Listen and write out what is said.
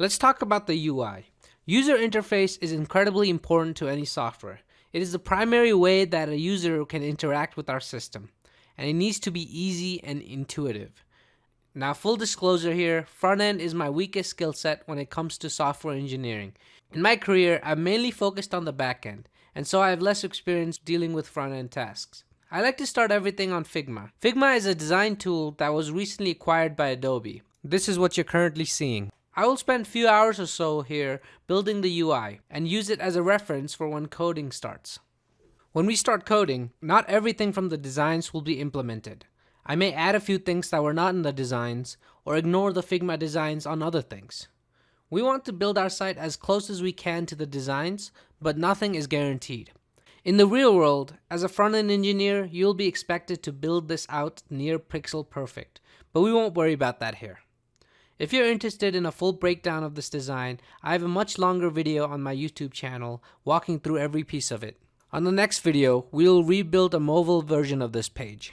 Let's talk about the UI. User interface is incredibly important to any software. It is the primary way that a user can interact with our system, and it needs to be easy and intuitive. Now, full disclosure here, front end is my weakest skill set when it comes to software engineering. In my career, I've mainly focused on the back end, and so I have less experience dealing with front end tasks. I like to start everything on Figma. Figma is a design tool that was recently acquired by Adobe. This is what you're currently seeing. I will spend a few hours or so here building the UI and use it as a reference for when coding starts. When we start coding, not everything from the designs will be implemented. I may add a few things that were not in the designs or ignore the Figma designs on other things. We want to build our site as close as we can to the designs, but nothing is guaranteed. In the real world, as a front-end engineer, you'll be expected to build this out near pixel perfect, but we won't worry about that here. If you're interested in a full breakdown of this design, I have a much longer video on my YouTube channel walking through every piece of it. On the next video, we'll rebuild a mobile version of this page.